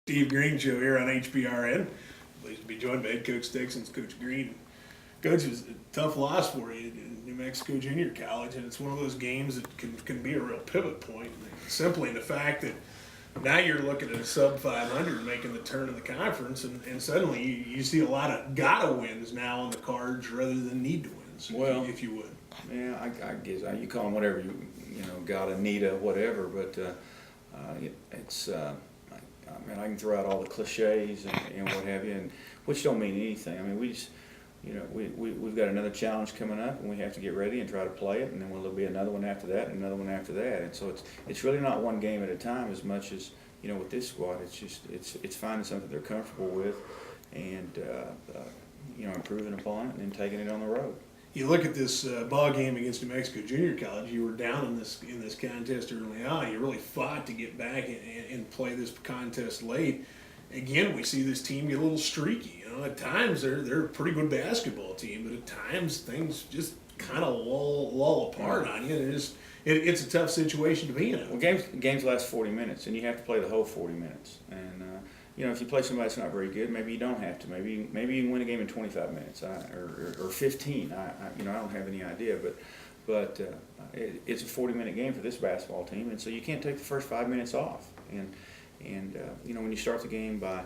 Steve Green Show here on HBRN. Pleased to be joined by head coach Texans, Coach Green. Coach, it was a tough loss for you in New Mexico Junior College, and it's one of those games that can be a real pivot point, simply in the fact that now you're looking at a sub 500 making the turn in the conference, and suddenly you see a lot of gotta wins now on the cards rather than need to wins, well, if you would. Yeah, I guess you call them whatever you know, gotta, need a, whatever, but it's. I mean, I can throw out all the cliches and what have you, and which don't mean anything. I mean, we just, you know, we've got another challenge coming up, and we have to get ready and try to play it, and then there'll be another one after that, and another one after that, and so it's really not one game at a time as much as, you know, with this squad. It's just it's finding something they're comfortable with, and you know, improving upon it, and then taking it on the road. You look at this ball game against New Mexico Junior College. You were down in this contest early on. You really fought to get back and play this contest late. Again, we see this team get a little streaky. You know, at times they're a pretty good basketball team, but at times things just kind of lull apart on you. And it's a tough situation to be in. Well, games last 40 minutes, and you have to play the whole 40 minutes. And you know, if you play somebody that's not very good, maybe you don't have to. Maybe you can win a game in 25 minutes or 15. You know, I don't have any idea, but it's a 40-minute game for this basketball team, and so you can't take the first 5 minutes off. And you know, when you start the game by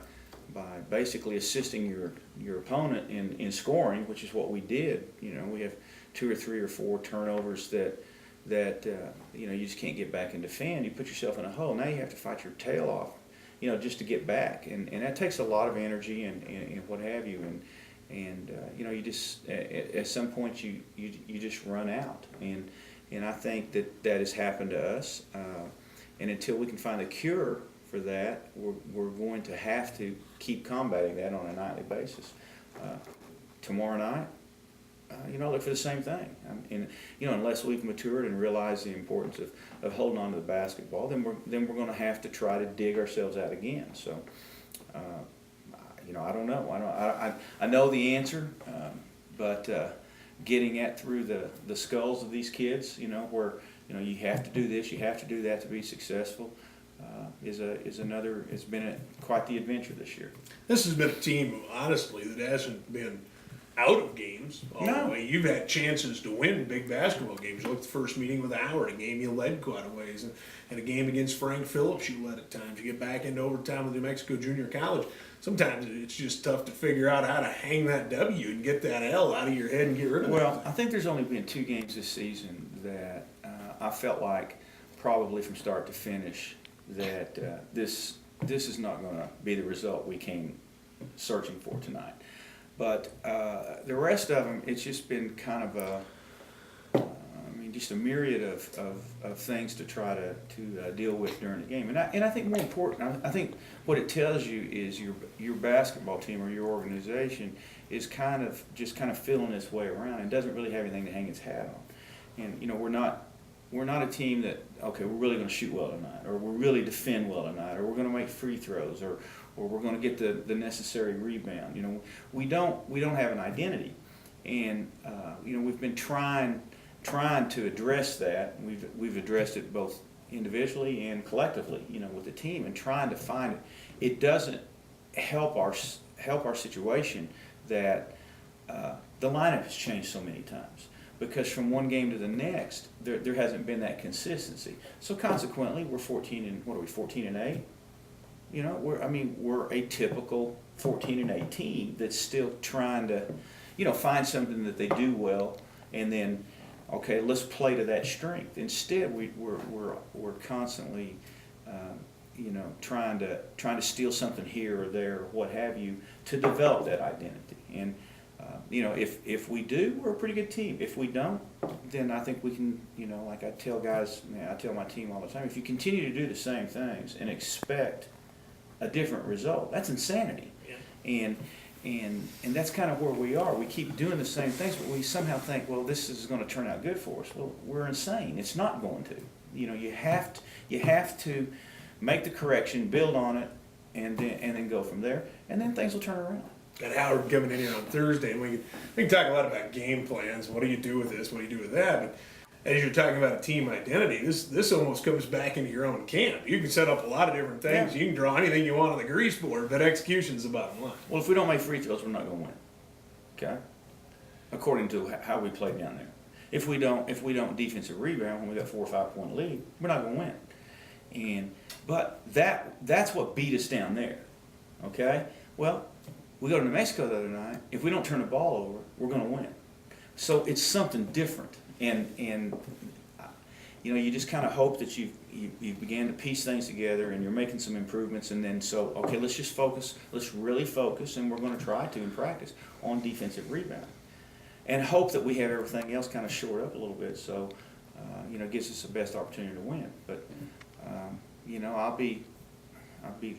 basically assisting your opponent in scoring, which is what we did. You know, we have 2 or 3 or 4 turnovers that you know, you just can't get back and defend. You put yourself in a hole. Now you have to fight your tail off, you know, just to get back, and that takes a lot of energy and what have you, and you know, you just at some point you just run out, and I think that has happened to us, and until we can find a cure for that, we're going to have to keep combating that on a nightly basis. Tomorrow night, you know, look for the same thing. And you know, unless we've matured and realized the importance of holding on to the basketball, then we're going to have to try to dig ourselves out again. So, you know, I don't know. I know the answer, but getting through the skulls of these kids, you know, where you know you have to do this, you have to do that to be successful, is another. It's been quite the adventure this year. This has been a team, honestly, that hasn't been out of games all the way. You've had chances to win big basketball games. You look at the first meeting with Howard, a game you led quite a ways, and a game against Frank Phillips you led at times. You get back into overtime with New Mexico Junior College. Sometimes it's just tough to figure out how to hang that W and get that L out of your head and get rid of it. Well, I think there's only been 2 games this season that I felt like probably from start to finish that this is not going to be the result we came searching for tonight. But the rest of them, it's just been kind of just a myriad of things to try to deal with during the game. And I think more important, I think what it tells you is your basketball team or your organization is kind of feeling its way around and doesn't really have anything to hang its hat on. And you know, we're not a team that, okay, we're really going to shoot well tonight, or we're really defend well tonight, or we're going to make free throws, or we're going to get the necessary rebound. You know, we don't have an identity, and you know, we've been trying to address that. We've addressed it both individually and collectively, you know, with the team, and trying to find it. It doesn't help our situation that the lineup has changed so many times, because from one game to the next, there hasn't been that consistency. So consequently, we're 14 and 8. You know, we're a typical 14 and 8 team that's still trying to, you know, find something that they do well, and then, okay, let's play to that strength. Instead, we're constantly, you know, trying to steal something here or there, or what have you, to develop that identity. And you know, if we do, we're a pretty good team. If we don't, then I think we can, you know, like I tell guys, I tell my team all the time, if you continue to do the same things and expect a different result, that's insanity. Yeah. And that's kind of where we are. We keep doing the same things, but we somehow think, well, this is going to turn out good for us. Well, we're insane. It's not going to. You know, you have to make the correction, build on it, and then go from there, and then things will turn around. Got Howard coming in here on Thursday, and we can talk a lot about game plans. What do you do with this? What do you do with that? But as you're talking about a team identity, this almost comes back into your own camp. You can set up a lot of different things. Yeah. You can draw anything you want on the grease board, but execution's the bottom line. Well, if we don't make free throws, we're not going to win. Okay, according to how we play down there. If we don't defensive rebound when we got 4 or 5 point lead, we're not going to win. But that's what beat us down there. Okay, well, we go to New Mexico the other night. If we don't turn the ball over, we're going to win. So it's something different, and you know, you just kind of hope that you began to piece things together, and you're making some improvements, and then so okay, let's just focus. Let's really focus, and we're going to try to in practice on defensive rebound, and hope that we have everything else kind of shored up a little bit, so you know, it gives us the best opportunity to win. But you know, I'd be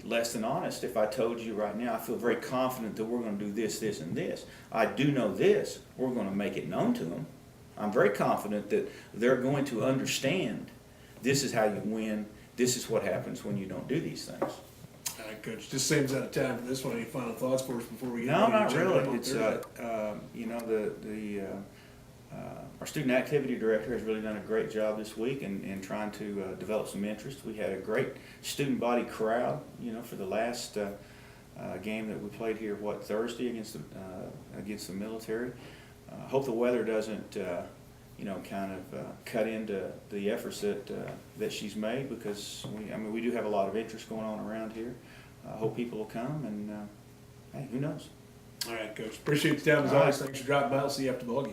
less than honest if I told you right now I feel very confident that we're going to do this, this, and this. I do know this. We're going to make it known to them. I'm very confident that they're going to understand this is how you win. This is what happens when you don't do these things. All right, Coach. Just seems out of time for this one. Any final thoughts for us before we get No, into not each other really. on It's Thursday? you know, our student activity director has really done a great job this week in trying to develop some interest. We had a great student body crowd, you know, for the last game that we played here, Thursday against the military. Hope the weather doesn't, you know, kind of cut into the efforts that she's made, because we do have a lot of interest going on around here. Hope people will come, and hey, who knows? All right, Coach. Appreciate the time as All right. always. Thanks for dropping by. I'll see you after the ball game.